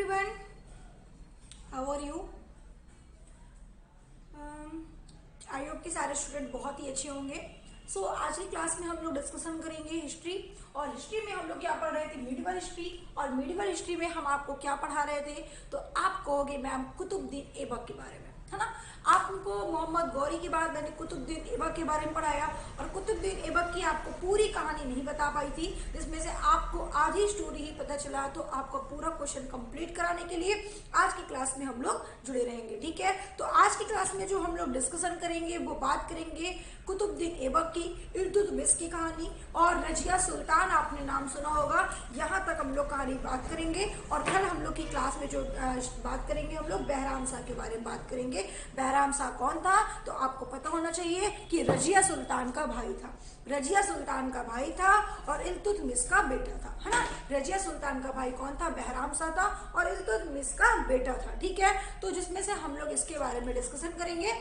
everyone, how are you? I hope कि सारे student बहुत ही अच्छे होंगे। आज की क्लास में हम लोग डिस्कशन करेंगे हिस्ट्री। और हिस्ट्री में हम लोग क्या पढ़ रहे थे, मिडिवल हिस्ट्री। और मिडिवल हिस्ट्री में हम आपको क्या पढ़ा रहे थे, तो आप कहोगे मैम कुतुबुद्दीन ऐबक के बारे में, है ना। आपको मोहम्मद गौरी के बाद मैंने कुतुबुद्दीन ऐबक के बारे में पढ़ाया। और कुतुबुद्दीन ऐबक की आपको पूरी कहानी नहीं बता पाई थी, जिसमें से आपको आधी स्टोरी ही पता चला। तो आपको पूरा क्वेश्चन कंप्लीट कराने के लिए आज की क्लास में हम लोग जुड़े रहेंगे, ठीक है। तो आज की क्लास में जो हम लोग डिस्कशन करेंगे वो बात करेंगे कुतुबुद्दीन ऐबक की, इल्तुतमिश की कहानी और रजिया सुल्तान, आपने नाम सुना होगा। यहाँ तक हम लोग कहानी बात करेंगे। और कल हम लोग की क्लास में जो बात करेंगे, हम लोग बहराम शाह के बारे में बात करेंगे। बहराम शाह कौन था, तो आपको पता होना चाहिए कि रजिया सुल्तान का भाई था। रजिया सुल्तान का भाई था और इल्तुतमिश का बेटा था, है ना। रजिया सुल्तान का भाई कौन था, बहराम शाह था, और इल्तुतमिश का बेटा था, ठीक है। तो जिसमें से हम लोग इसके बारे में डिस्कशन करेंगे।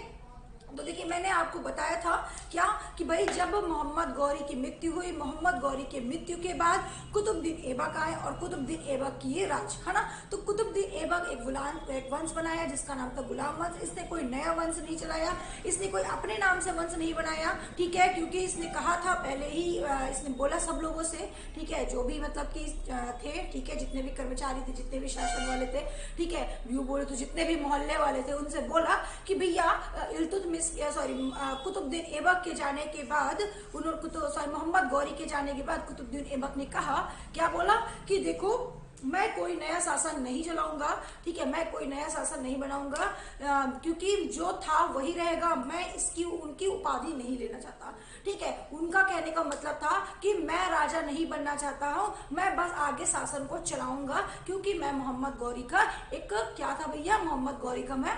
तो देखिए, मैंने आपको बताया था क्या कि भाई जब मोहम्मद गौरी की मृत्यु हुई, मोहम्मद गौरी के मृत्यु के बाद कुतुबुद्दीन ऐबक आए और कुतुबुद्दीन ऐबक की ये राज, है ना। तो कुतुबुद्दीन ऐबक एक वंश बनाया जिसका नाम था गुलाम वंश। इसने कोई नया वंश नहीं चलाया, इसने कोई अपने नाम से वंश नहीं बनाया, ठीक है। क्योंकि इसने कहा था पहले ही, इसने बोला सब लोगों से, ठीक है, जो भी मतलब कि थे, ठीक है, जितने भी कर्मचारी थे, जितने भी शासन वाले थे, ठीक है, यूं बोले तो जितने भी मोहल्ले वाले थे, उनसे बोला कि भैया कुतुबुद्दीन ऐबक के जाने के बाद, मोहम्मद गौरी के जाने के बाद कुतुबुद्दीन ऐबक ने कहा, क्या बोला कि देखो मैं कोई नया शासन नहीं चलाऊंगा, ठीक है, मैं कोई नया शासन नहीं बनाऊंगा, क्योंकि जो था वही रहेगा। मैं उनकी उपाधि नहीं लेना चाहता, ठीक है। उनका कहने का मतलब था कि मैं राजा नहीं बनना चाहता हूं, मैं बस आगे शासन को चलाऊंगा, क्योंकि मैं मोहम्मद गौरी का एक क्या था भैया, मोहम्मद गौरी का मैं,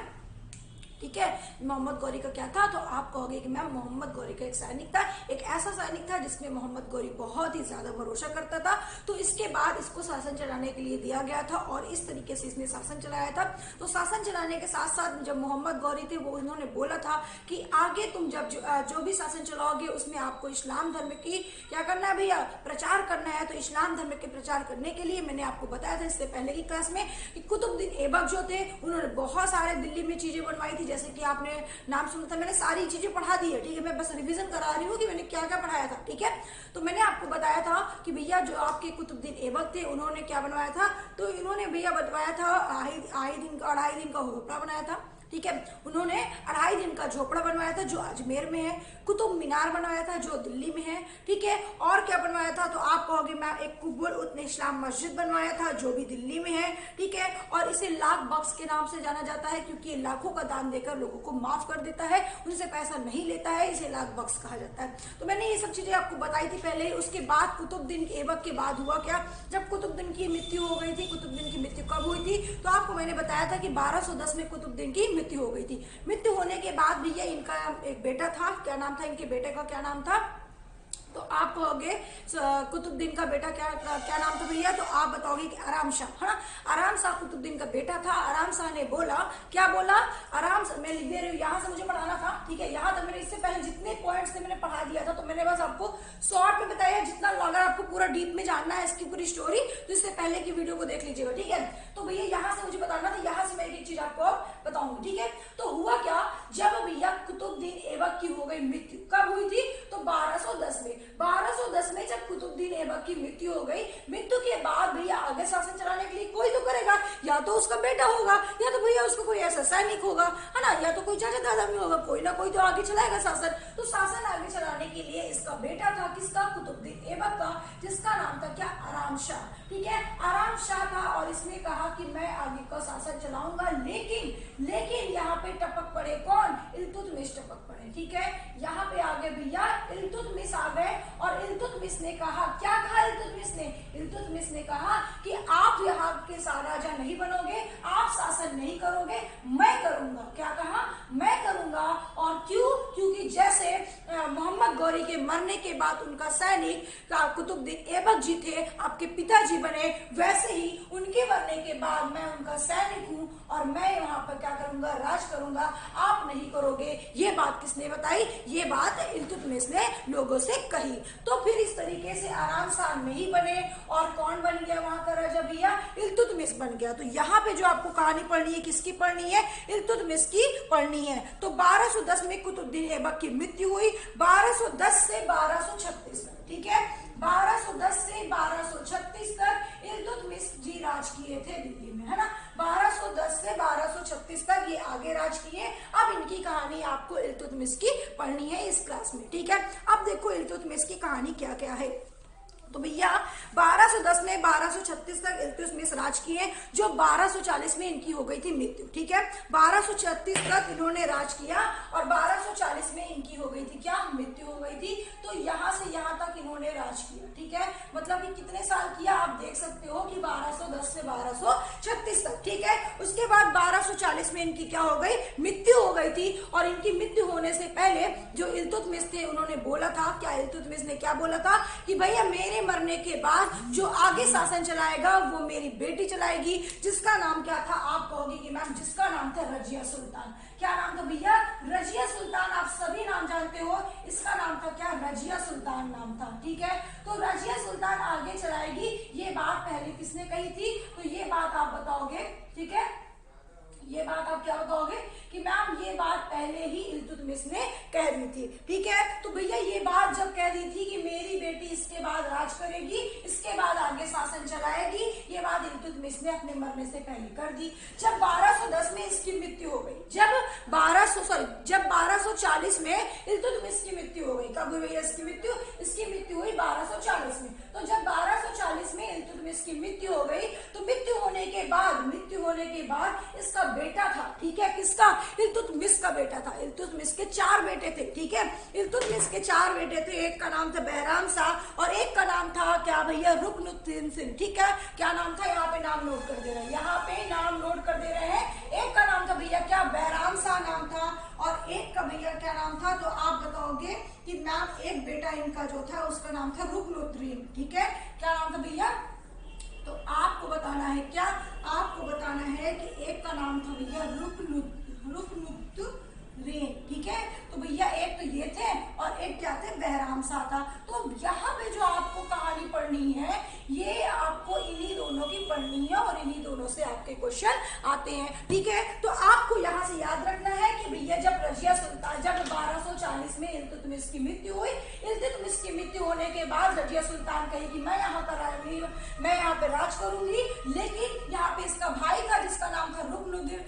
ठीक है, मोहम्मद गौरी का क्या था, तो आप कहोगे कि मैम मोहम्मद गौरी का एक सैनिक था, एक ऐसा सैनिक था जिसमें मोहम्मद गौरी बहुत ही ज्यादा भरोसा करता था। तो इसके बाद इसको शासन चलाने के लिए दिया गया था और इस तरीके से इसने शासन चलाया था। तो शासन चलाने के साथ साथ जब मोहम्मद गौरी थे, वो उन्होंने बोला था कि आगे तुम जब जो भी शासन चलाओगे उसमें आपको इस्लाम धर्म की क्या करना है भैया, प्रचार करना है। तो इस्लाम धर्म के प्रचार करने के लिए मैंने आपको बताया था इससे पहले की क्लास में कि कुतुबुद्दीन ऐबक जो थे, उन्होंने बहुत सारे दिल्ली में चीजें बनवाई थी, जैसे कि आपने नाम सुना था, मैंने सारी चीजें पढ़ा दी है, ठीक है। मैं बस रिवीजन करा रही हूँ कि मैंने क्या क्या पढ़ाया था, ठीक है। तो मैंने आपको बताया था कि भैया जो आपके कुतुबुद्दीन ऐबक थे, उन्होंने क्या बनवाया था, तो इन्होंने भैया बनवाया था अढ़ाई दिन का झोपड़ा बनाया था, ठीक है। उन्होंने 2.5 दिन का झोपड़ा बनवाया था जो अजमेर में है। कुतुब मीनार बनवाया था जो दिल्ली में है, ठीक है। और क्या बनवाया था, तो आप कहोगे मैं एक कुब्बुल उत इस्लाम मस्जिद बनवाया था जो भी दिल्ली में है, ठीक है। और इसे लाख बख्श के नाम से जाना जाता है, क्योंकि ये लाखों का दान देकर लोगों को माफ कर देता है, उनसे पैसा नहीं लेता है, इसे लाख बख्श कहा जाता है। तो मैंने ये सब चीजें आपको बताई थी पहले। उसके बाद कुतुबुद्दीन ऐबक के बाद हुआ क्या, जब कुतुबुद्दीन की मृत्यु हो गई थी। कुतुबुद्दीन की मृत्यु कब हुई थी, तो आपको मैंने बताया था कि 1210 में कुतुबुद्दीन की मृत्यु हो गई थी। मृत्यु होने के बाद भैया इनका एक बेटा था, क्या नाम था इनके बेटे का, क्या नाम था, तो आप कहोगे कुतुबुद्दीन का बेटा क्या नाम था भैया, तो आप बताओगे कि आराम शाह, है ना। आराम शाह कुतुबुद्दीन का बेटा था। आराम शाह ने बोला, क्या बोला, मैं लिख दे रही हूँ, यहाँ से मुझे पढ़ाना था, ठीक है। यहाँ तक मैंने इससे पहले जितने पॉइंट्स थे मैंने पढ़ा दिया था, तो मैंने बस आपको शॉर्ट में बताया। जितना अगर आपको पूरा डीप में जानना है इसकी पूरी स्टोरी, तो इससे पहले की वीडियो को देख लीजिएगा, ठीक है। तो भैया यहाँ से मुझे बताना था, यहाँ से मैं एक चीज आपको बताऊंगी, ठीक है। तो हुआ क्या, जब भैया कुतुबुद्दीन ऐबक की हो गई मृत्यु, कब हुई थी, तो 1210 में। 1210 में जब कुतुबुद्दीन ऐबक की मृत्यु हो गई, मृत्यु के बाद भैया आगे शासन चलाने के लिए कोई तो करेगा, या तो उसका बेटा होगा, या तो भैया उसको कोई ऐसा सैनिक होगा, है ना, या तो कोई जागीरदार आदमी होगा, कोई ना कोई तो आगे चलाएगा शासन। तो शासन आगे चलाने के लिए इसका बेटा था, किसका, कुतुबुद्दीन ऐबक का, जिसका नाम था क्या, आराम शाह, ठीक है। आराम शाह था और इसने कहा कि मैं आगे का शासन चलाऊंगा, लेकिन यहाँ पे टपक पड़े कौन, इल्तुतमिश टपक पड़े, ठीक है। यहाँ पे आगे भैया इल्तुतमिश आ गए और इल्तुतमिश ने कहा, क्या कहा इल्तुतमिश ने कहा कि आप यहाँ के राजा नहीं बनोगे, आप शासन नहीं करोगे, मैं करूंगा। क्या कहा, मैं करूंगा। और क्यों, क्योंकि जैसे मोहम्मद गौरी के मरने मरने के बाद उनका सैनिक कुतुबुद्दीन ऐबक जी थे, आपके पिताजी बने, वैसे ही उनके मरने के बाद मैं उनका सैनिक हूँ और मैं वहां पर क्या करूंगा, राज करूंगा, आप नहीं करोगे। ये बात किसने बताई? ये बात इल्तुतमिश ने लोगों से कही। तो फिर इस तरीके से आराम शाह नहीं बने और कौन बन गया वहां का राजा भैया? इल्तुतमिश बन गया। तो यहाँ पे जो आपको कहानी पढ़नी है, किसकी पढ़नी है? इल्तुतमिश की पढ़नी है। तो 1210 में कुतुबुद्दीन ऐबक की मृत्यु हुई, 1210 से 1236 तक, ठीक है, 1210 से 1236 तक इल्तुतमिश जी राज किए थे दिल्ली में, है ना। 1210 से 1236 तक ये आगे राज किए। अब इनकी कहानी आपको इल्तुतमिश की पढ़नी है इस क्लास में, ठीक है। अब देखो इल्तुतमिश की कहानी क्या क्या है। तो भैया 1210 में 1236 तक इल्तुतमिश राज किए, जो 1240 में इनकी हो गई थी मृत्यु, ठीक है। 1236 तक इन्होंने राज किया और 1240 में इनकी हो गई थी क्या? मृत्यु हो गई थी। तो यहाँ से यहाँ तक इन्होंने राज किया, ठीक है। मतलब कि कितने साल किया आप देख सकते हो कि 1210 से 1236 तक, ठीक है। उसके बाद 1240 में इनकी क्या हो गई? मृत्यु हो गई थी। और इनकी मृत्यु होने से पहले जो इल्तुतमिश थे उन्होंने बोला था क्या? इल्तुतमिश ने क्या बोला था कि भैया मेरे मरने के बाद जो आगे शासन चलाएगा वो मेरी बेटी चलाएगी, जिसका नाम क्या था? आप कहोगे कि मैम जिसका नाम था रजिया सुल्तान। क्या नाम था भैया? रजिया सुल्तान। आप सभी नाम जानते हो, इसका नाम था क्या? रजिया सुल्तान नाम था, ठीक है। तो रजिया सुल्तान आगे चलाएगी, ये बात पहले किसने कही थी? तो ये बात आप बताओगे, ठीक है। ये बात आप क्या बताओगे कि मैम ये बात पहले ही इल्तुतमिश ने कह दी थी, ठीक है। तो भैया ये बात जब कह दी थी कि मेरी बेटी इसके बाद राज करेगी, इसके बाद आगे शासन चलाएगी, ये बात इल्तुतमिश ने अपने मरने से पहले कर दी। जब 1210 में इसकी मृत्यु हो गई, जब 1240 में इल्तुतमिश की मृत्यु हो गई। कब हुई भैया इसकी मृत्यु? इसकी मृत्यु हुई 1240 में। तो जब 1240 में इल्तुतमिश की मृत्यु हो गई, तो मृत्यु होने के बाद इसका बेटा था, ठीक है। किसका? इल्तुतमिश का बेटा था। इल्तुतमिश के 4 बेटे थे, ठीक है। इल्तुतमिश के 4 बेटे थे, एक का नाम था बहराम शाह और एक का नाम था क्या भैया? रुकनुद्दीन सिंह, ठीक है। क्या नाम था? यहाँ पे नाम नोट कर दे रहे हैं, यहाँ पे नाम नोट कर दे रहे हैं। एक का नाम था भैया क्या? बहराम शाह नाम था और एक का भैया क्या नाम था? तो आप बताओगे कि मैम एक बेटा इनका जो था उसका नाम था रुकनुद्दीन, ठीक है। क्या नाम था भैया? तो आपको बताना है क्या? आपको बताना है कि एक का नाम था भैया रुकनुद्दीन, ठीक है। तो भैया एक तो ये थे और एक क्या थे? बहराम शाह था। तो यहाँ पे जो आपको कहानी पढ़नी है ये आपको इन्हीं दोनों की पढ़नी है और इन्हीं दोनों से आपके क्वेश्चन आते हैं, ठीक है। तो आपको यहाँ से याद रखना है कि भैया जब रजिया सुल्तान, जब 1240 में इल्तुतमिश की मृत्यु हुई, इल्तुतमिश की मृत्यु होने के बाद रजिया सुल्तान कही कि मैं यहाँ पर मैं यहाँ पे राज करूंगी, लेकिन यहाँ पे इसका भाई था जिसका नाम था रुकनुद्दीन,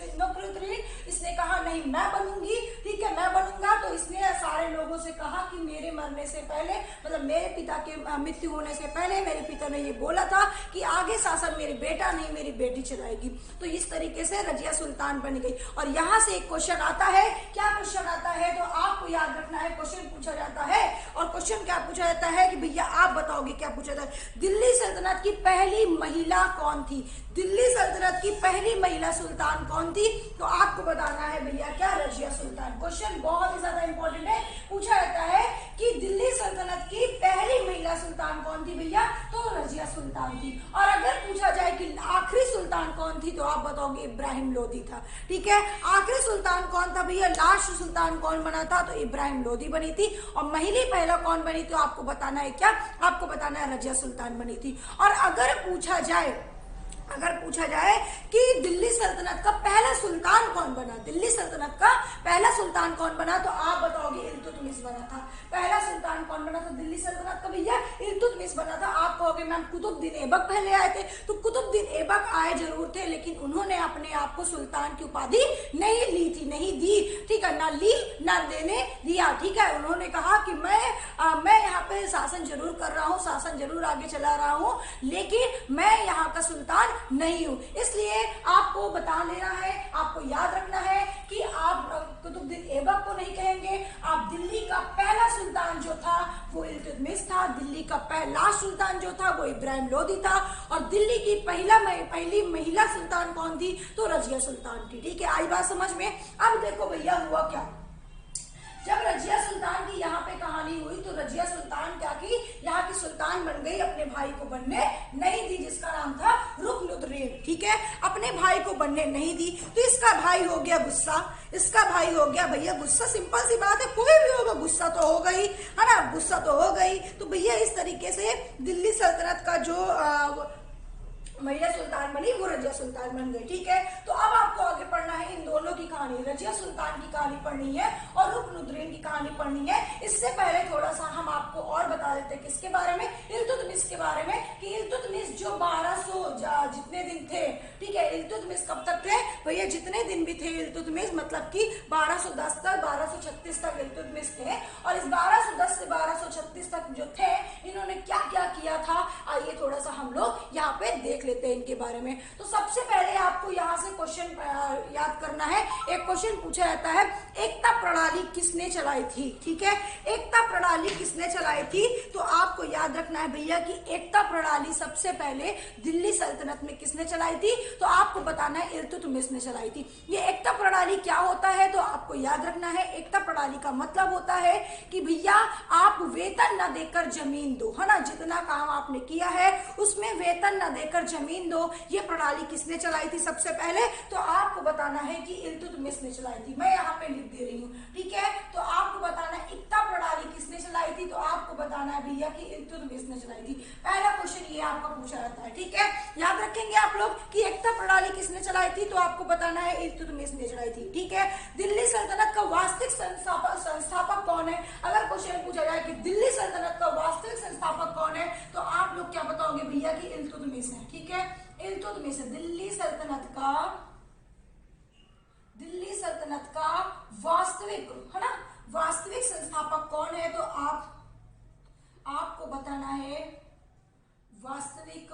इसने कहा नहीं मैं बनूंगी, ठीक है, मैं बनूंगा। तो इसने सारे लोगों से कहा कि मेरे मरने से पहले, मतलब मेरे पिता के मृत्यु होने से पहले मेरे पिता ने ये बोला था कि आगे शासन मेरे बेटा नहीं मेरी बेटी चलाएगी। तो इस तरीके से रजिया सुल्तान बन गई। और यहाँ से एक क्वेश्चन आता है, क्या क्वेश्चन आता है? तो आपको याद रखना है, क्वेश्चन पूछा जाता है और क्वेश्चन क्या पूछा जाता है कि भैया आप बताओगे क्या पूछा जाता है? दिल्ली सल्तनत की पहली महिला कौन थी? दिल्ली सल्तनत की पहली महिला सुल्तान कौन थी? तो आपको बताना है भैया क्या? रजिया सुल्तान। क्वेश्चन बहुत ही ज्यादा इंपॉर्टेंट है, पूछा जाता है कि दिल्ली सल्तनत की पहली महिला सुल्तान कौन थी भैया? तो रजिया सुल्तान थी। और अगर पूछा जाए कि आखिरी सुल्तान कौन थी, तो आप बताओगे इब्राहिम लोदी था, ठीक है। आखिरी सुल्तान कौन था भैया? लास्ट सुल्तान कौन बना था? तो इब्राहिम लोदी बनी थी। और महिला पहला कौन बनी? तो आपको बताना है क्या? आपको बताना है रजिया सुल्तान बनी थी। और अगर पूछा जाए कि दिल्ली सल्तनत का पहला सुल्तान कौन बना, दिल्ली सल्तनत का पहला सुल्तान कौन बना, तो आप बताओगे इल्तुतमिश बना था। पहला सुल्तान कौन बना था दिल्ली सल्तनत का भैया? इल्तुतमिश बना था। आप कहोगे मैम कुतुबुद्दीन ऐबक पहले आए थे, तो कुतुबुद्दीन ऐबक आए जरूर थे, लेकिन उन्होंने अपने आप को सुल्तान की उपाधि नहीं ली थी, नहीं दी, ठीक है, ना ली ना देने दिया, ठीक है। उन्होंने कहा कि मैं यहाँ पे शासन जरूर कर रहा हूँ, शासन जरूर आगे चला रहा हूँ, लेकिन मैं यहाँ का सुल्तान नहीं हूं। इसलिए आपको बता लेना है, आपको याद रखना है कि आप कुतुबुद्दीन ऐबक को नहीं कहेंगे, आप दिल्ली का पहला सुल्तान जो था वो इल्तुतमिश था, दिल्ली का पहला सुल्तान जो था वो इब्राहिम लोदी था, और दिल्ली की पहली महिला सुल्तान कौन थी? तो रजिया सुल्तान थी, ठीक है। आई बात समझ में? अब देखो भैया हुआ क्या, जब रजिया सुल्तान की यहाँ पे कहानी हुई तो रजिया सुल्तान क्या की, यहाँ की सुल्तान बन गई, अपने भाई को बनने नहीं दी, जिसका नाम था रुकनुद्दीन। ठीक है, अपने भाई को बनने नहीं दी तो इसका भाई हो गया गुस्सा, इसका भाई हो गया भैया गुस्सा। सिंपल सी बात है, कोई भी होगा गुस्सा तो हो गई है ना, गुस्सा तो हो गई। तो भैया इस तरीके से दिल्ली सल्तनत का जो महिला सुल्तान बनी वो रजिया सुल्तान बन गई। ठीक है, तो अब आपको आगे पढ़ना है इन दोनों की कहानी, रजिया सुल्तान की कहानी पढ़नी है और रुकनुद्दीन की कहानी पढ़नी है। इससे पहले थोड़ा सा हम आपको और बता देते हैं किसके बारे में, इल्तुतमिश के बारे में, कि इल्तुतमिश जो 1200 जितने दिन थे, ठीक है, इल्तुतमिश कब तक थे भैया, जितने दिन भी थे इल्तुतमिश, मतलब कि 1210 तक 1236 तक इल्तुतमिश थे। और इस 1210 से 1236 तक जो थे, इन्होंने क्या क्या किया था, आइए थोड़ा सा हम लोग यहाँ पे देख लेते हैं इनके बारे में। तो सबसे पहले आपको यहाँ से क्वेश्चन याद करना है। एक क्वेश्चन पूछा जाता है, एकता प्रणाली किसने चलाई थी। ठीक है, एकता प्रणाली किसने चलाई थी, तो आपको याद रखना है भैया कि एकता प्रणाली सबसे पहले दिल्ली सल्तनत में किसने चलाई थी, तो आपको बताना है इल्तुतमिश ने चलाई थी। ये एकता प्रणाली क्या होता है, तो आपको याद रखना है, एकता प्रणाली का मतलब होता है कि भैया आप वेतन न देकर जमीन दो, है ना, जितना काम आपने किया है उसमें वेतन न देकर जमीन दो। ये प्रणाली किसने चलाई थी सबसे पहले, तो आपको बताना है कि इल्तुतमिश ने चलाई थी। मैं यहाँ पे लिख दे रही हूँ। ठीक है, तो आपको बताना है एकता प्रणाली किसने चलाई थी, तो आपको बताना है भैया कि इल्तुतमिश ने चलाई थी। पहला क्वेश्चन ये आपका पूछा जाता है। ठीक है, याद रखेंगे आप लोग कि एकता प्रणाली किसने चलाई थी, तो आपको बताना है इल्तुतमिश ने चलाई थी। ठीक है, दिल्ली सल्तनत का वास्तविक संस्थापक कौन है, अगर क्वेश्चन पूछा जाए कि दिल्ली सल्तनत का वास्तविक संस्थापक कौन है, तो आप लोग क्या बताओगे भैया कि इल्तुतमिश है। ठीक है, इल्तुतमिश है। दिल्ली सल्तनत का वास्तविक, है ना, वास्तविक संस्थापक कौन है, तो आपको बताना है वास्तविक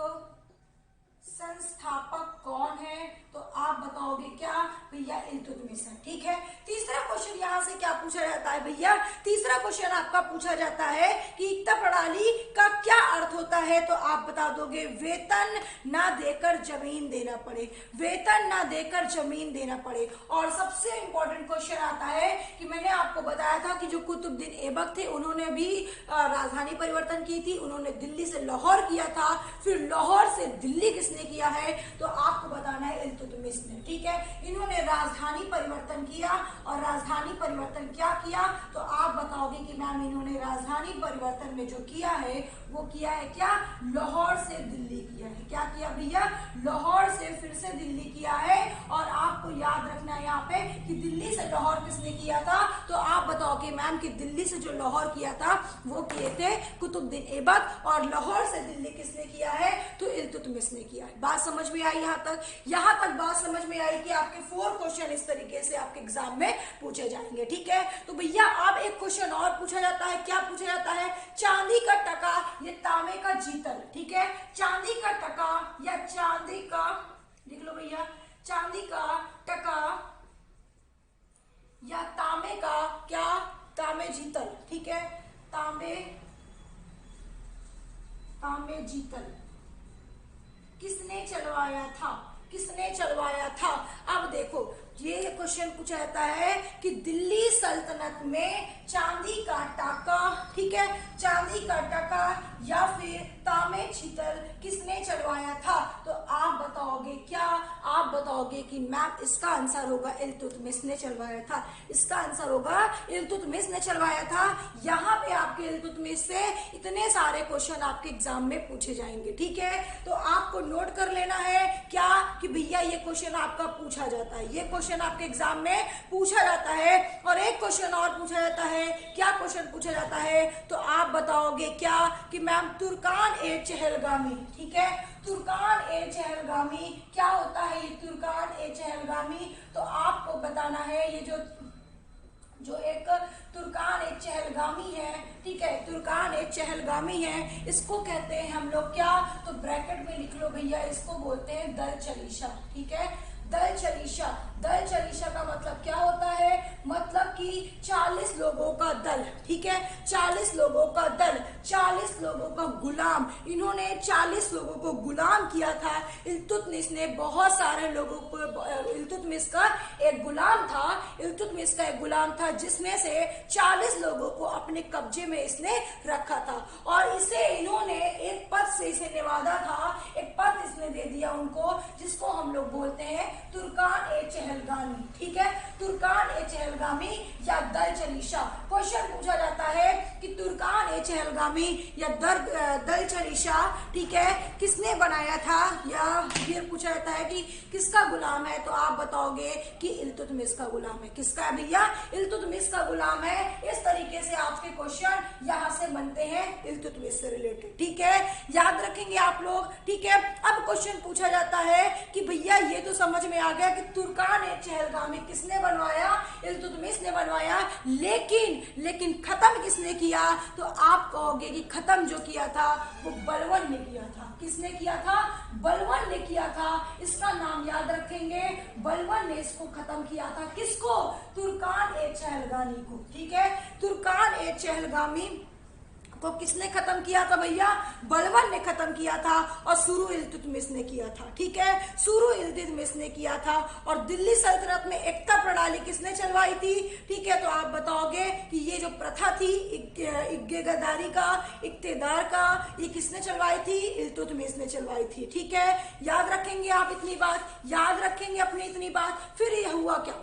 संस्थापक कौन है, तो आप बताओगे क्या भैया, इल्तुतमिश है। ठीक है, तीसरा क्वेश्चन यहां से क्या पूछा जाता है भैया, तीसरा क्वेश्चन आपका पूछा जाता है कि एकता प्रणाली का क्या अर्थ होता है, तो आप बता दोगे वेतन ना देकर जमीन देना पड़े, वेतन ना देकर जमीन देना पड़े। और सबसे इंपॉर्टेंट क्वेश्चन आता है कि मैंने आपको बताया था कि जो कुतुबुद्दीन ऐबक थे उन्होंने भी राजधानी परिवर्तन की थी, उन्होंने दिल्ली से लाहौर किया था, फिर लाहौर से दिल्ली किसने किया है, तो आपको बताना है इल्तुतमिश ने। ठीक है, इन्होंने राजधानी परिवर्तन किया, और राजधानी परिवर्तन क्या किया, तो आप बताओगे कि मैम इन्होंने राजधानी परिवर्तन में जो किया है वो किया है क्या, लाहौर से दिल्ली किया है। क्या किया भैया, लाहौर से फिर से दिल्ली किया है। और आपको याद रखना है यहाँ पे कि दिल्ली से लाहौर किसने किया था, तो आप बताओगे मैम कि दिल्ली से जो लाहौर किया था वो किए थे कुतुबुद्दीन ऐबक, और लाहौर से दिल्ली किसने किया है, तो इल्तुतमिश ने किया है। बात समझ में आई यहाँ तक बात समझ में आई कि आपके 4 क्वेश्चन इस तरीके से आपके एग्जाम में पूछे जाएंगे। ठीक है, तो भैया अब एक क्वेश्चन और पूछा जाता है, क्या पूछा जाता है, चांदी का टका या तांबे का जीतल। ठीक है, चांदी का टका या चांदी का, लिख लो भैया, चांदी का टका या तांबे का क्या, तांबे जीतल। ठीक है, तांबे जीतल किसने चलवाया था, किसने चलवाया था। अब देखो ये क्वेश्चन पूछा जाता है कि दिल्ली सल्तनत में चांदी का टाका, ठीक है, चांदी का टाका या फिर तांबे जीतल किसने चलवाया था, तो आप बताओगे क्या, आप बताओगे कि मैम इसका आंसर होगा इल्तुतमिश ने चलवाया था, इसका आंसर होगा इल्तुतमिश ने चलवाया था। यहाँ पे आपके इल्तुतमिश से इतने सारे क्वेश्चन आपके एग्जाम में पूछे जाएंगे। ठीक है, तो आपको नोट कर लेना है क्या कि भैया ये क्वेश्चन आपका पूछा जाता है, ये क्वेश्चन आपके एग्जाम में पूछा जाता है। और एक क्वेश्चन और पूछा जाता है, क्या क्वेश्चन पूछा जाता है, तो आप बताओगे क्या कि मैम तुर्कान ए चहलगामी। ठीक है, तुर्कान ए चहलगामी क्या होता है, ये तुर्कान ए चहलगामी, तो आपको बताना है ये जो एक तुर्कान ए चहलगामी है, ठीक है, तुर्कान ए चहलगामी है, इसको कहते हैं हम लोग क्या, तो ब्रैकेट में लिख लो भैया, इसको बोलते हैं दल चलीशा। ठीक है, दल चलीशा। दल चलीशा का मतलब क्या होता है? मतलब कि 40 लोगों का दल, ठीक है, 40 लोगों का दल, 40 लोगों का गुलाम। इन्होंने 40 लोगों को गुलाम किया था। इल्तुतमिश ने बहुत सारे लोगों को, इल्तुतमिश का एक गुलाम था, इल्तुतमिश का एक गुलाम था जिसमें से 40 लोगों को अपने कब्जे में इसने रखा था और इसे इन्होंने एक पद से इसे निवादा था, एक पद इसने दे दिया उनको, जिसको हम लोग बोलते हैं तुर्कान ए चहलगामी, ठीक है, तुर्कान ए चहलगामी या दल चलीशा। क्वेश्चन पूछा जाता है कि तुर्कान ए चहलगामी या दल चलीशा, ठीक है, किसने बनाया था, या फिर पूछा जाता है कि किसका गुलाम है, तो आप बताओगे कि इल्तुतमिश का गुलाम है। किसका है भैया? इल्तुतमिश का गुलाम है। इस तरीके से आपके क्वेश्चन यहाँ से बनते हैं इल्तुतमिश से रिलेटेड, ठीक है, याद रखेंगे आप लोग, ठीक है। अब क्वेश्चन पूछा जाता है कि भैया ये तो समझ में आ गया कि तुर्कान ए चहलगामी किसने बनवाया? इल्तुतमिश ने बनवाया, लेकिन खत्म किसने किया? तो आप कहोगे कि खत्म जो किया था वो बलबन ने किया था। किसने किया था? बलबन ने किया था। इसका नाम याद रखेंगे, बलबन ने इसको खत्म किया था। किसको? तुर्कान ए चहलगामी को, ठीक है, तुर्कान ए चहलगामी को किसने खत्म किया था भैया? बलबन ने खत्म किया था और शुरू इल्तुतमिश ने किया था, ठीक है, शुरू इल्तुतमिश ने किया था। और दिल्ली सल्तनत में एकता प्रणाली किसने चलवाई थी? ठीक है, तो आप बताओगे कि ये जो प्रथा थी इक्तेदारी का, इक्तेदार का, ये किसने चलवाई थी? इल्तुतमिश ने चलवाई थी, ठीक है, याद रखेंगे आप इतनी बात, याद रखेंगे अपनी इतनी बात। फिर ये हुआ क्या?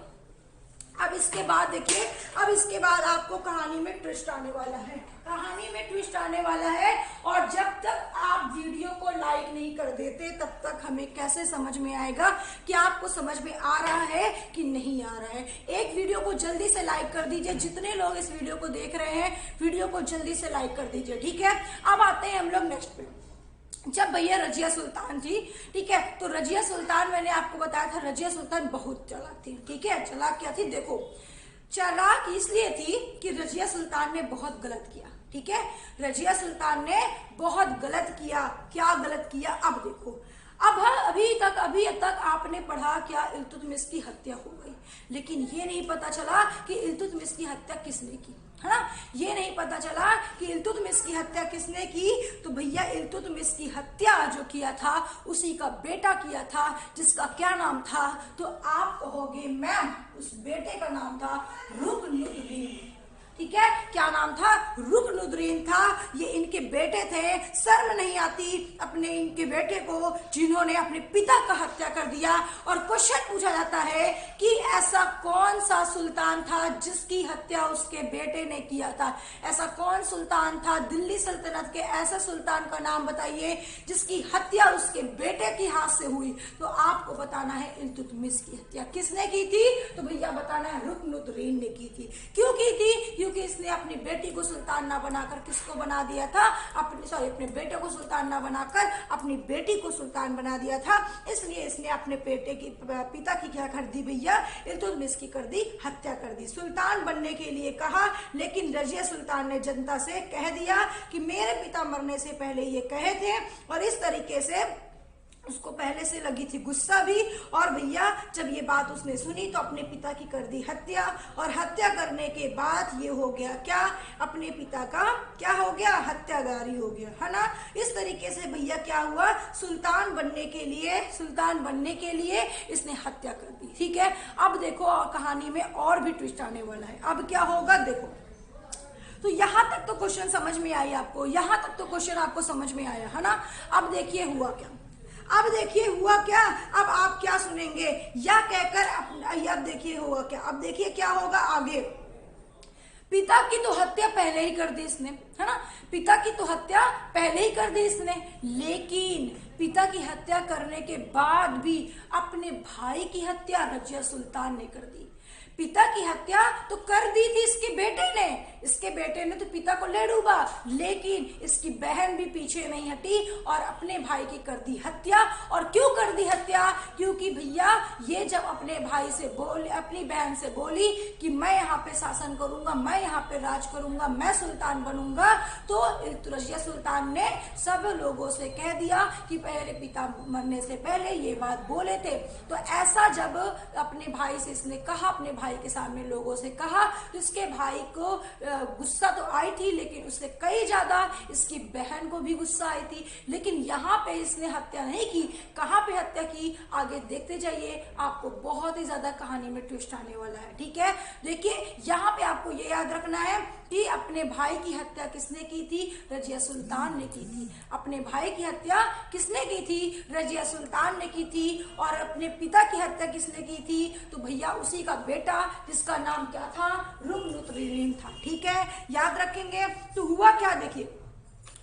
अब इसके बाद देखिए, अब इसके बाद आपको कहानी में ट्विस्ट आने वाला है, कहानी में ट्विस्ट आने वाला है। और जब तक आप वीडियो को लाइक नहीं कर देते तब तक हमें कैसे समझ में आएगा कि आपको समझ में आ रहा है कि नहीं आ रहा है। एक वीडियो को जल्दी से लाइक कर दीजिए, जितने लोग इस वीडियो को देख रहे हैं वीडियो को जल्दी से लाइक कर दीजिए, ठीक है। अब आते हैं हम लोग नेक्स्ट पे। जब भैया रजिया सुल्तान थी, ठीक है, तो रजिया सुल्तान, मैंने आपको बताया था रजिया सुल्तान बहुत चालाक थी, ठीक है। चालाक क्या थी? देखो, चालाक इसलिए थी कि रजिया सुल्तान ने बहुत गलत किया, ठीक है, रजिया सुल्तान ने बहुत गलत किया। क्या गलत किया? अब देखो, अभी तक आपने पढ़ा क्या? इल्तुतमिश की हत्या हो गई, लेकिन ये नहीं पता चला कि इल्तुतमिश की हत्या किसने की, है ना, ये नहीं पता चला कि इल्तुतमिश की हत्या किसने की। तो भैया इल्तुतमिश की हत्या जो किया था उसी का बेटा किया था, जिसका क्या नाम था? तो आप कहोगे मैम उस बेटे का नाम था रुकनुद्दीन, ठीक है, क्या नाम था? रुकनुद्दीन था। ये इनके बेटे थे। शर्म नहीं आती अपने इनके बेटे को जिन्होंने अपने पिता का हत्या कर दिया। और क्वेश्चन पूछा जाता है कि ऐसा कौन सा सुल्तान था जिसकी हत्या उसके बेटे ने किया था? ऐसा कौन सुल्तान था दिल्ली सल्तनत के? ऐसा सुल्तान का नाम बताइए जिसकी हत्या उसके बेटे के हाथ से हुई। तो आपको बताना है इल्तुतमिश की हत्या किसने की थी? तो भैया बताना है रुकनुद्दीन ने की थी। क्यों की थी? क्योंकि इसने अपनी बेटी को सुल्तान ना बनाकर किसको बना दिया था? अपने बेटे को सुल्तान ना बनाकर अपनी बेटी को सुल्तान बना दिया था। इसलिए इसने अपने पिता की क्या कर दी भैया? इल्तुतमिश की कर दी, हत्या कर दी। सुल्तान बनने के लिए कहा, लेकिन रजिया सुल्तान ने जनता से कह दिया कि मेरे पिता मरने से पहले ये कहे थे, और इस तरीके से उसको पहले से लगी थी गुस्सा भी। और भैया जब ये बात उसने सुनी तो अपने पिता की कर दी हत्या, और हत्या करने के बाद ये हो गया क्या? अपने पिता का क्या हो गया? हत्यागारी हो गया, है ना। इस तरीके से भैया क्या हुआ? सुल्तान बनने के लिए इसने हत्या कर दी, ठीक है। अब देखो कहानी में और भी ट्विस्ट आने वाला है। अब क्या होगा देखो, तो यहां तक तो क्वेश्चन समझ में आई आपको, यहां तक तो क्वेश्चन आपको समझ में आया, है ना। अब देखिए हुआ क्या, अब देखिए हुआ क्या। अब आप क्या सुनेंगे या कहकर अब देखिए हुआ क्या। अब देखिए क्या होगा आगे। पिता की तो हत्या पहले ही कर दी इसने, है ना, पिता की तो हत्या पहले ही कर दी इसने, लेकिन पिता की हत्या करने के बाद भी अपने भाई की हत्या रजिया सुल्तान ने कर दी। पिता की हत्या तो कर दी थी इसके बेटे ने तो पिता को ले डूबा, लेकिन इसकी बहन भी पीछे नहीं हटी और अपने भाई की कर दी हत्या। और क्यों कर दी हत्या? क्योंकि भैया ये जब अपने भाई से बोली, अपनी बहन से बोली कि मैं यहाँ पे शासन करूंगा, मैं यहाँ पे राज करूंगा, मैं सुल्तान बनूंगा, तो रजिया सुल्तान ने सब लोगों से कह दिया कि पहले पिता मरने से पहले ये बात बोले थे। तो ऐसा जब अपने भाई से इसने कहा, अपने भाई के सामने लोगों से कहा, तो इसके भाई को गुस्सा तो आई थी, लेकिन उससे कई ज्यादा इसकी बहन को भी गुस्सा आई थी। लेकिन यहाँ पे इसने हत्या नहीं की। कहाँ पे हत्या की आगे देखते जाइए, आपको बहुत ही ज्यादा कहानी में ट्विस्ट आने वाला है। ठीक है, देखिए यहाँ पे आपको ये याद रखना है कि अपने भाई की हत्या किसने की थी? रजिया सुल्तान ने की थी। अपने भाई की हत्या किसने की थी? रजिया सुल्तान ने की थी। और अपने पिता की हत्या किसने की थी? तो भैया उसी का बेटा, जिसका नाम क्या था? रुकनुद्दीन था। ठीक है, याद रखेंगे। तो हुआ क्या, देखिए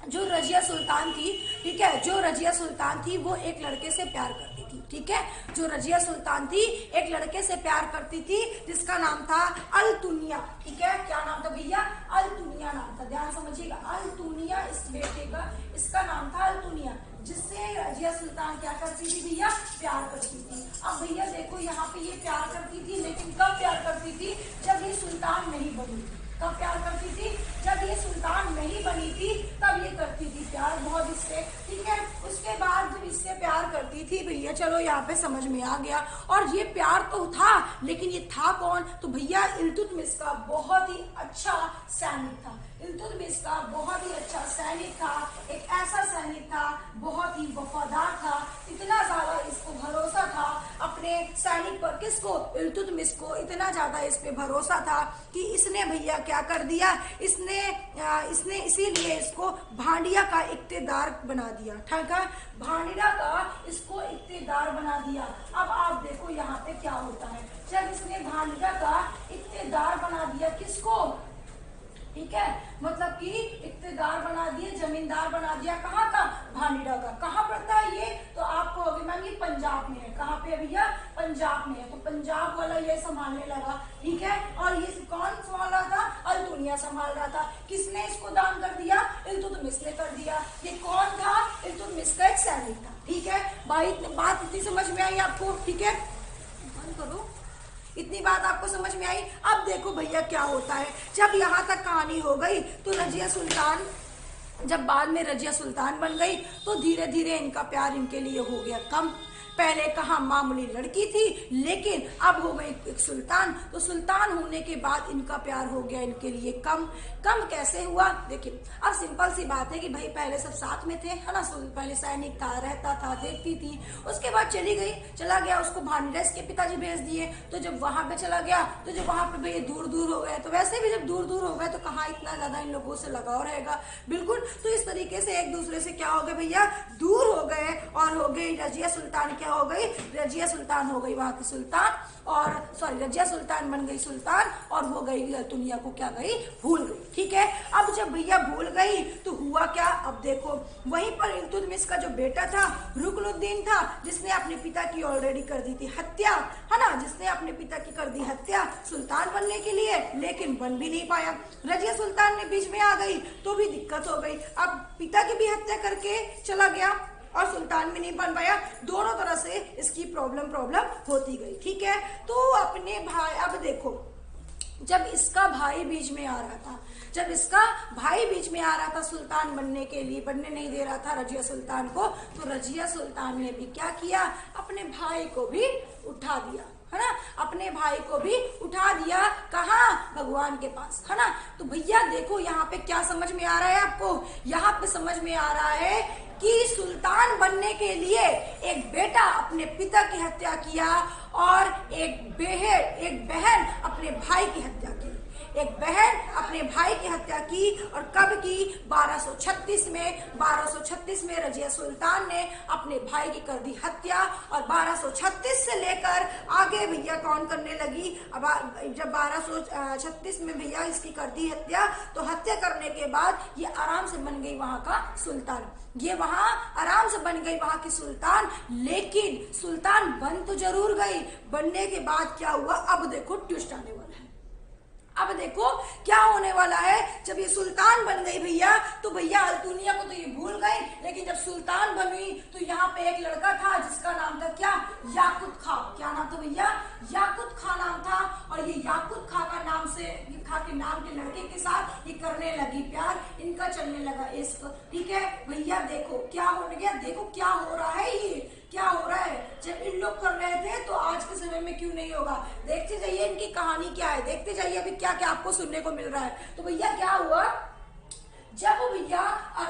जो रजिया सुल्तान थी, ठीक है, जो रजिया सुल्तान थी वो एक लड़के से प्यार करती थी। ठीक है, जो रजिया सुल्तान थी एक लड़के से प्यार करती थी जिसका नाम था अल्तुनिया। ठीक है, क्या नाम था भैया? अल्तुनिया नाम था। ध्यान समझिएगा, अल्तुनिया इस बेटे का, इसका नाम था अल्तुनिया, जिससे रजिया सुल्तान क्या करती थी भैया? प्यार करती थी। अब भैया देखो यहाँ पे ये प्यार करती थी, लेकिन कब प्यार करती थी? जब ये सुल्तान नहीं बनी। कब प्यार करती थी? जब ये सुल्तान नहीं बनी थी तब ये करती थी प्यार बहुत इससे। ठीक है, उसके बाद जब इससे प्यार करती थी भैया, चलो यहाँ पे समझ में आ गया। और ये प्यार तो था, लेकिन ये था कौन? तो भैया इल्तुतमिश का बहुत ही अच्छा सैनिक था। इल्तुतमिश का बहुत ही अच्छा सैनिक था, एक ऐसा सैनिक था, बहुत ही वफादार था, इतना ज्यादा इसको भरोसा था अपने सैनिक पर। किसको? इल्तुतमिश को इतना ज्यादा इस पे भरोसा था कि इसने भैया क्या कर दिया, इसने इसीलिए इसको भांडिया का इक्तेदार बना दिया। ठीक है, भांडिया का इसको इक्तेदार बना दिया। अब आप देखो यहाँ पे क्या होता है, जब इसने भांडिया का इक्तेदार बना दिया, किसको? ठीक है, मतलब कि इक्तेदार बना दिए, जमींदार बना दिया। कहाँ का? भांडिया का। कहाँ पड़ता है ये? तो आपको होगी मैम ये पंजाब में है। कहाँ पे भैया? पंजाब में है। तो पंजाब वाला ये संभालने लगा। ठीक है, और ये कौन संभाल रहा था? अल्तुनिया संभाल रहा था। किसने इसको दान कर दिया? इल्तुतमिश ने कर दिया। ये कौन था? इल्तुतमिश का एक सैनिक था। ठीक है भाई, बात इतनी समझ में आई आपको? ठीक है, बंद करो, इतनी बात आपको समझ में आई। अब देखो भैया क्या होता है, जब यहाँ तक कहानी हो गई तो रजिया सुल्तान, जब बाद में रजिया सुल्तान बन गई तो धीरे धीरे इनका प्यार इनके लिए हो गया कम। पहले कहाँ मामूली लड़की थी, लेकिन अब हो गई एक सुल्तान। तो सुल्तान होने के बाद इनका प्यार हो गया इनके लिए कम। कम कैसे हुआ? देखिए, अब सिंपल सी बात है कि भाई पहले सब साथ में थे, है ना। पहले सैनिक था, रहता था, देखती थी। उसके बाद चला गया, उसको भांडिया के पिताजी भेज दिए। तो जब वहां पे चला गया, तो जब वहां पे भैया दूर दूर हो गए, तो वैसे भी जब दूर दूर हो गए तो कहाँ इतना ज्यादा इन लोगों से लगाव रहेगा? बिल्कुल। तो इस तरीके से एक दूसरे से क्या हो गए भैया? दूर हो गए। और हो गई रजिया सुल्तान, क्या हो गई? रजिया सुल्तान हो गई वहां की सुल्तान, और रजिया सुल्तान बन गई सुल्तान, और हो गई दुनिया को क्या गई? भूल गई। ठीक है, अब जब भैया भूल गई तो हुआ क्या? अब देखो, वहीं पर इल्तुतमिश का जो बेटा था रुकनुद्दीन था, जिसने अपने पिता की ऑलरेडी कर दी थी हत्या, है ना, जिसने अपने पिता की कर दी हत्या सुल्तान बनने के लिए, लेकिन बन भी नहीं पाया। रजिया सुल्तान ने बीच में आ गई तो भी दिक्कत हो गई। अब पिता की भी हत्या करके चला गया और सुल्तान भी नहीं बन पाया। दोनों तरह से इसकी प्रॉब्लम होती गई। ठीक है, तो अपने भाई, अब देखो, जब इसका भाई बीच में आ रहा था, सुल्तान बनने के लिए, बनने नहीं दे रहा था रजिया सुल्तान को, तो रजिया सुल्तान ने भी क्या किया? अपने भाई को भी उठा दिया, है ना। अपने भाई को भी उठा दिया। कहाँ? भगवान के पास, है ना। तो भैया देखो यहाँ पे क्या समझ में आ रहा है आपको? यहाँ पे समझ में आ रहा है कि सुल्तान बनने के लिए एक बेटा अपने पिता की हत्या किया और एक बहन अपने भाई की हत्या की। एक बहन अपने भाई की हत्या की। और कब की? 1236 में रजिया सुल्तान ने अपने भाई की कर दी हत्या। और 1236 से लेकर आगे भैया कौन करने लगी? अब जब 1236 में भैया इसकी कर दी हत्या, तो हत्या करने के बाद ये आराम से बन गई वहां का सुल्तान। ये वहां आराम से बन गई वहां की सुल्तान। लेकिन सुल्तान बन तो जरूर गई, बनने के बाद क्या हुआ? अब देखो ट्विस्ट आने वाला है। अब देखो क्या होने वाला है। जब ये सुल्तान बन गई भैया, तो भैया अल्तुनिया को तो ये भूल गई, लेकिन जब सुल्तान बनी तो यहाँ पे एक लड़का था जिसका नाम था क्या? याकुत खा। क्या नाम था भैया? याकुत खा नाम था। और ये याकुत खा का नाम से, खा के नाम के लड़के के साथ ये करने लगी प्यार, इनका चलने लगा इश्क। ठीक है भैया, देखो क्या हो गया, देखो क्या हो रहा है, ये क्या हो रहा है। जब इन लोग कर रहे थे तो आज के समय में क्यों नहीं होगा? देखते जाइए इनकी कहानी क्या है, देखते जाइए अभी क्या क्या आपको सुनने को मिल रहा है। तो भैया क्या हुआ, जब भैया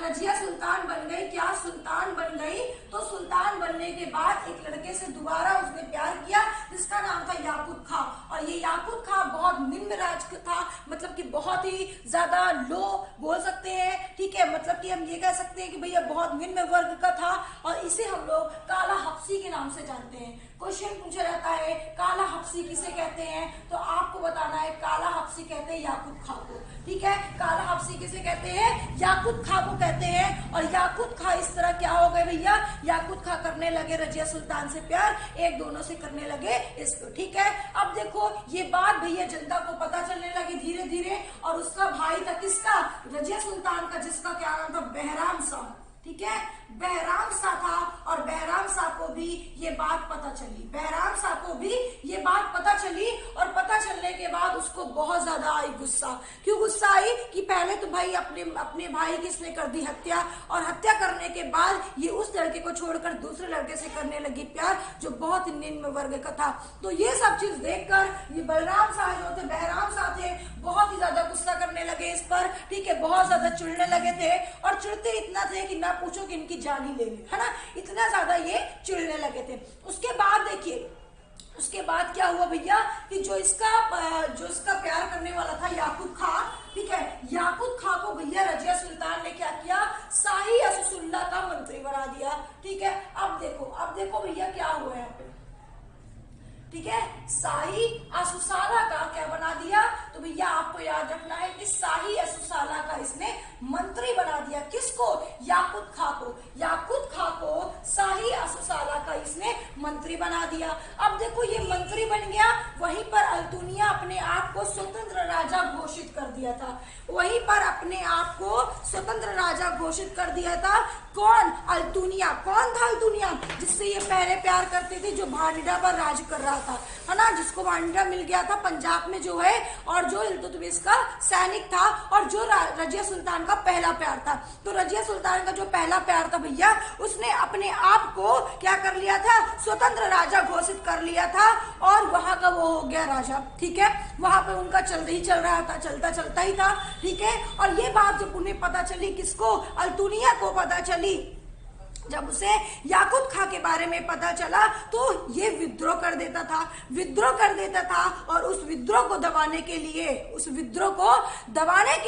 रजिया सुल्तान बन गई, क्या सुल्तान बन गई, तो सुल्तान बनने के बाद एक लड़के से दोबारा उसने प्यार किया जिसका नाम था याकुत खा। और ये याकुत खा बहुत निम्न राज था, मतलब कि बहुत ही ज्यादा लो बोल सकते हैं। ठीक है, मतलब कि हम ये कह सकते हैं कि भैया बहुत निम्न वर्ग का था। और इसे हम लोग काला हफ्सी के नाम से जानते हैं। क्वेश्चन पूछा जाता है काला हफ्सी किसे कहते हैं, तो आपको बताना है काला हफ्सी कहते हैं याकुत खा को। ठीक है, काला हफ्सी किसे कहते हैं? याकुत खा को कहते हैं। और याकुत खा इस तरह क्या हो गए भैया, याकुत खा करने लगे रजिया सुल्तान से प्यार, एक दोनों से करने लगे इसको। ठीक है, अब देखो ये बात भैया जनता को पता चलने लगी धीरे धीरे। और उसका भाई था किसका? रजिया सुल्तान का, जिसका क्या नाम था? बहराम शाह। ठीक है, बहराम शाह था। और बहराम शाह को भी ये बात पता चली, बहराम शाह को भी ये बात पता चली। और पता चलने के बाद उसको बहुत ज्यादा आई गुस्सा। क्यों गुस्सा आई? कि पहले तो भाई अपने भाई की इसने कर दी हत्या, और हत्या करने के बाद ये उस लड़के को छोड़कर दूसरे लड़के से करने लगी प्यार, जो बहुत ही निम्न वर्ग का था। तो ये सब चीज देखकर ये बलराम शाह जो थे, बहराम शाह थे, बहुत ही ज्यादा गुस्सा करने लगे इस पर। ठीक है, बहुत ज्यादा चिढ़ने लगे थे। और चिढ़ते इतना थे कि ना पूछो कि इनकी जान ही ले ली, है ना, इतना ज्यादा ये चिढ़ने लगे थे। उसके बाद देखिए, उसके बाद क्या हुआ भैया, कि जो इसका प्यार करने वाला था याकुत खा, ठीक है, याकुत खा को भैया रजिया सुल्तान ने क्या किया? शाही असुसुल्ला का मंत्री बना दिया। ठीक है, अब देखो भैया क्या हुआ यहाँ पे। ठीक है, शाही असुसाला का क्या बना दिया? तो भैया आपको याद रखना है कि शाही असुसाला का इसने मंत्री बना दिया। किसको? याकुत खा को। याकुत खा को शाही असुसाला का इसने मंत्री बना दिया। अब देखो ये मंत्री बन गया, वहीं पर अल्तुनिया अपने आप को स्वतंत्र राजा घोषित कर दिया था। वहीं पर अपने आप को स्वतंत्र राजा घोषित कर दिया था। कौन? अल्तुनिया। कौन था अल्तुनिया? जिससे ये पहले प्यार करते थे, जो भांडिडा पर राज कर रहा था, है ना, जिसको भांडिडा मिल गया था पंजाब में जो है, और जो इल्तुतमिश का सैनिक था, और जो रजिया सुल्तान का पहला प्यार था। तो रजिया सुल्तान का जो पहला प्यार था भैया, उसने अपने आप को क्या कर लिया था? स्वतंत्र राजा घोषित कर लिया था। और वहां का वो हो गया राजा। ठीक है, वहां पे उनका चल रहा था, चलता ही था। ठीक है, और ये बात जब उन्हें पता चली, किसको? अल्तुनिया को पता चली, जब उसे याकुत खा के बारे में पता चला, तो ये विद्रोह कर देता था। और उस विद्रोह को दबाने के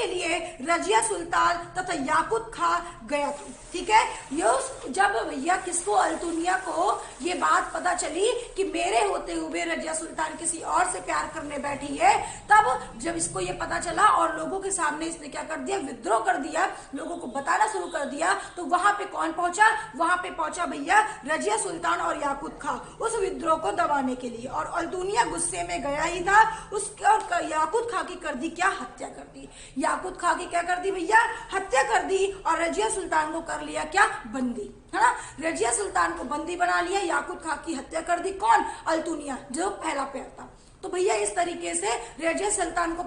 लिए रजिया सुल्तान तथा याकुत खा गया था। ठीक है, ये जब भैया किसको? अल्तुनिया को ये बात पता चली कि मेरे होते हुए रजिया सुल्तान किसी और से प्यार करने बैठी है, तब जब इसको ये पता चला और लोगों के सामने इसने क्या कर दिया? विद्रोह कर दिया, लोगों को बताना शुरू कर दिया। तो वहां पे कौन पहुंचा? वहां पे पहुंचा भैया रजिया सुल्तान और याकुत खा, उस विद्रोह को दबाने के लिए। और अल्तुनिया गुस्से में गया ही था, उसके और याकुत खा की कर दी क्या? हत्या कर दी। याकुत खा की क्या कर दी भैया? हत्या कर दी। और रजिया सुल्तान को कर लिया क्या? बंदी, है ना, रजिया सुल्तान को बंदी बना लिया, याकुत खा की हत्या कर दी। कौन? अल्तुनिया, जो पहला प्यार था। तो भैया इस तरीके से रजिया सुल्तान को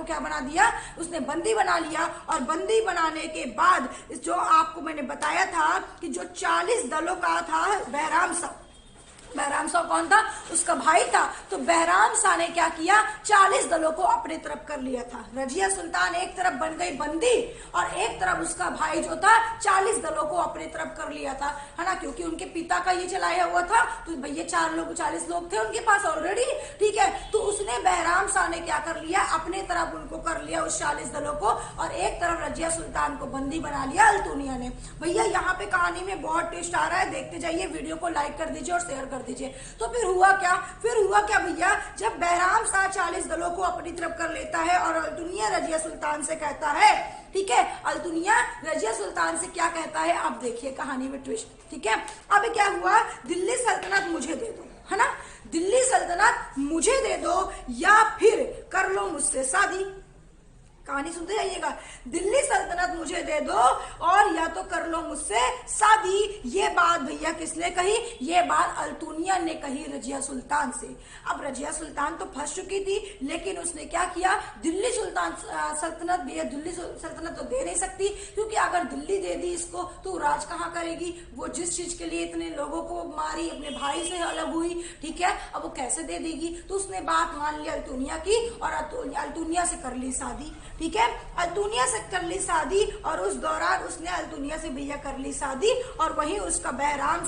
क्या बना दिया? उसने बंदी बना लिया। और बंदी बनाने के बाद जो आपको मैंने बताया था कि जो 40 दलों का था बहराम शाह, बहराम शाह कौन था? उसका भाई था। तो बहराम शाह ने क्या किया? 40 दलों को अपने तरफ कर लिया था। रजिया सुल्तान एक तरफ बन गई बंदी और एक तरफ उसका भाई जो था 40 दलों को अपने तरफ कर लिया था, है ना, क्योंकि उनके पिता का ये चलाया हुआ था। तो भैया 40 लोग थे उनके पास ऑलरेडी, ठीक है। तो उसने बहराम शाह ने क्या कर लिया? अपने तरफ उनको कर लिया, उस 40 दलों को, और एक तरफ रजिया सुल्तान को बंदी बना लिया अल्तुनिया ने। भैया यहाँ पे कहानी में बहुत ट्विस्ट आ रहा है, देखते जाइए, वीडियो को लाइक कर दीजिए और शेयर कर दीजिए। तो फिर हुआ क्या भैया? जब बहराम शाह 40 दलों को अपनी तरफ कर लेता है और अल्तुनिया रजिया सुल्तान से कहता है, ठीक है, अल्तुनिया रजिया सुल्तान से क्या कहता है? आप देखिए कहानी में ट्विस्ट, ठीक है। अब क्या हुआ? दिल्ली सल्तनत मुझे दे दो, है ना, दिल्ली सल्तनत मुझे दे दो या फिर कर लो मुझसे शादी। कहानी सुनते जाइएगा। दिल्ली सल्तनत मुझे दे दो और या तो कर लो मुझसे शादी। ये बात भैया किसने कही? ये बात अल्तुनिया ने कही रजिया सुल्तान से। अब रजिया सुल्तान तो फंस चुकी थी, लेकिन उसने क्या किया? दिल्ली सल्तनत दिल्ली सल्तनत तो दे नहीं सकती, क्योंकि अगर दिल्ली दे दी इसको तो राज कहाँ करेगी? वो जिस चीज के लिए इतने लोगों को मारी, अपने भाई से अलग हुई, ठीक है, अब वो कैसे दे देगी? तो उसने बात मान ली अल्तुनिया की और अल्तुनिया से कर ली शादी, ठीक है। अल्तुनिया से कर ली शादी और उस दौरान उसने अल्तुनिया से भैया कर ली शादी और वहीं उसका बहराम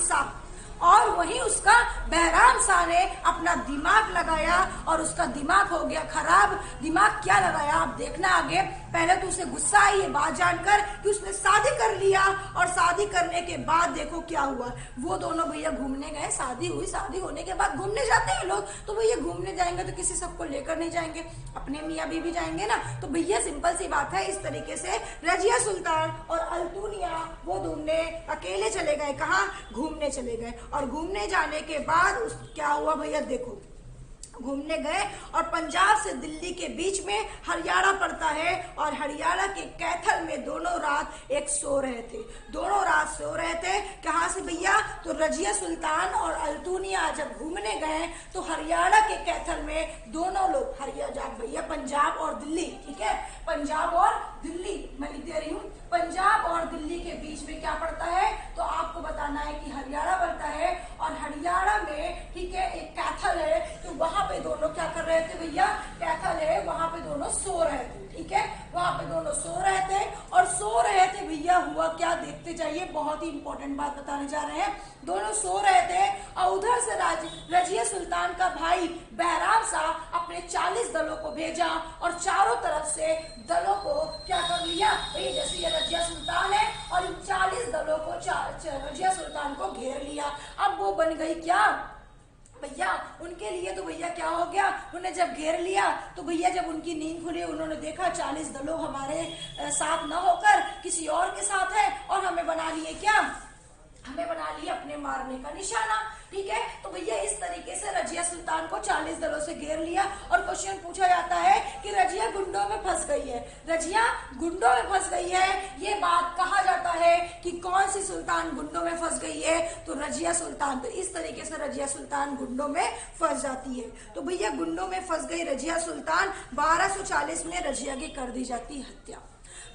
शाह ने अपना दिमाग लगाया और उसका दिमाग हो गया खराब। दिमाग क्या लगाया आप देखना आगे। पहले तो उसे गुस्सा आई ये बात जानकर कि उसने शादी कर लिया, और शादी करने के बाद देखो क्या हुआ। वो दोनों भैया घूमने गए, शादी हुई, शादी होने के बाद घूमने जाते हैं लोग, तो भैया घूमने जाएंगे तो किसी सबको लेकर नहीं जाएंगे, अपने मियाँ बीवी जाएंगे ना। तो भैया सिंपल सी बात है, इस तरीके से रजिया सुल्तान और अल्तुनिया वो घूमने अकेले चले गए। कहाँ? घूमने चले गए। और घूमने जाने के बाद क्या हुआ भैया? देखो, घूमने गए और पंजाब से दिल्ली के बीच में हरियाणा पड़ता है, और हरियाणा के कैथल में दोनों रात एक सो रहे थे। कहाँ से भैया? तो रजिया सुल्तान और अल्तुनिया जब घूमने गए तो हरियाणा के कैथल में दोनों लोग, भैया पंजाब और दिल्ली, ठीक है, पंजाब और दिल्ली मैं लिख दे रही हूँ, पंजाब और दिल्ली के बीच में क्या पड़ता है? तो आपको बताना है कि हरियाणा पड़ता है, और हरियाणा में, ठीक है, एक कैथल है। तो वहां पे दोनों क्या कर रहे थे भैया? कैथल है, वहां पे दोनों सो रहे थे, ठीक है, वहां पे दोनों सो रहे थे। और सो रहे थे भैया, हुआ क्या? देखते जाइए, बहुत ही इंपॉर्टेंट बात बताने जा रहे हैं। दोनों सो रहे थे और उधर से रजिया सुल्तान का भाई बहराम शाह अपने 40 दलों को भेजा और चारों तरफ से दलों को क्या कर लिया? जैसे ये रजिया सुल्तान है और इन 40 दलों को रजिया सुल्तान को घेर लिया। अब वो बन गई क्या भैया? उनके लिए तो भैया क्या हो गया? उन्हें जब घेर लिया तो भैया जब उनकी नींद खुली, उन्होंने देखा 40 दलों हमारे साथ न होकर किसी और के साथ है, और हमें बना लिए क्या? हमें बना लिया अपने मारने का निशाना, ठीक है। तो भैया इस तरीके से रजिया सुल्तान को 40 दलों से घेर लिया। और क्वेश्चन पूछा जाता है कि रजिया गुंडों में फंस गई है, रजिया गुंडों में फंस गई है। ये बात कहा जाता है कि कौन सी सुल्तान गुंडों में फंस गई है? तो रजिया सुल्तान। तो इस तरीके से रजिया सुल्तान गुंडों में फंस जाती है। तो भैया गुंडों में फंस गई रजिया सुल्तान। 1240 में रजिया की कर दी जाती है हत्या।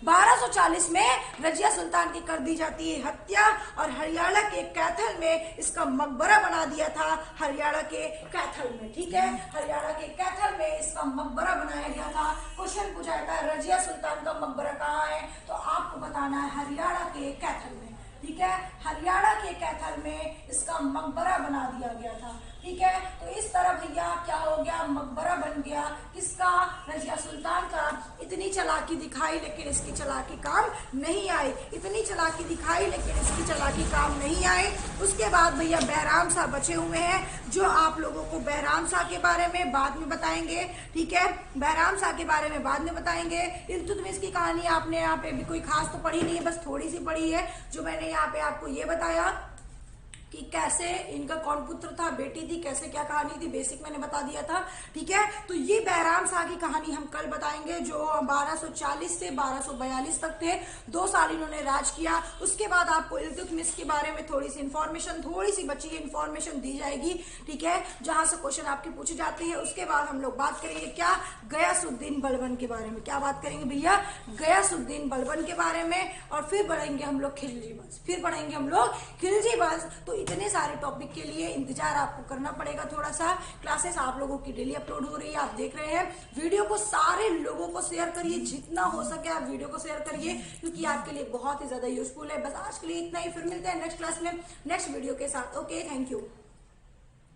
1240 में रजिया सुल्तान की कर दी जाती है हत्या, और हरियाणा के कैथल में इसका मकबरा बना दिया था। हरियाणा के कैथल में, ठीक है, हरियाणा के कैथल में इसका मकबरा बनाया गया था। क्वेश्चन पूछा जाता है रजिया सुल्तान का मकबरा कहाँ है? तो आपको बताना है हरियाणा के कैथल में, ठीक है, हरियाणा के कैथल में इसका मकबरा बना दिया गया था, ठीक है। तो इस तरह भैया क्या हो गया? मकबरा बन गया किसका? रजिया सुल्तान का। इतनी चालाकी दिखाई लेकिन इसकी चालाकी काम नहीं आई, इतनी चालाकी दिखाई लेकिन इसकी चालाकी काम नहीं आई। उसके बाद भैया बहराम शाह बचे हुए हैं, जो आप लोगों को बहराम शाह के बारे में बाद में बताएंगे, ठीक है, बहराम शाह के बारे में बाद में बताएंगे। इल्तुतमिश की कहानी आपने यहाँ पे भी कोई खास तो पढ़ी नहीं है, बस थोड़ी सी पढ़ी है। जो मैंने यहाँ पे आपको ये बताया कि कैसे इनका कौन पुत्र था, बेटी थी, कैसे क्या कहानी थी, बेसिक मैंने बता दिया था, ठीक है। तो ये बहराम शाह की कहानी हम कल बताएंगे, जो 1240 से 1242 तक थे। 2 साल इन्होंने राज किया। उसके बाद आपको इल्तुतमिश के बारे में थोड़ी सी इंफॉर्मेशन, थोड़ी सी बची इंफॉर्मेशन दी जाएगी, ठीक है, जहां से क्वेश्चन आपके पूछे जाते हैं। उसके बाद हम लोग बात करेंगे क्या? गयासुद्दीन बलबन के बारे में। क्या बात करेंगे भैया? गयासुद्दीन बलबन के बारे में। और फिर पढ़ेंगे हम लोग खिलजी वंश, तो इतने सारे टॉपिक के लिए इंतजार आपको करना पड़ेगा थोड़ा सा। क्लासेस आप लोगों की डेली अपलोड हो रही है, आप देख रहे हैं। वीडियो को सारे लोगों को शेयर करिए, जितना हो सके आप वीडियो को शेयर करिए, क्योंकि आपके लिए बहुत ही ज्यादा यूजफुल है। बस आज के लिए इतना ही, फिर मिलते हैं नेक्स्ट क्लास में नेक्स्ट वीडियो के साथ। Okay, thank you.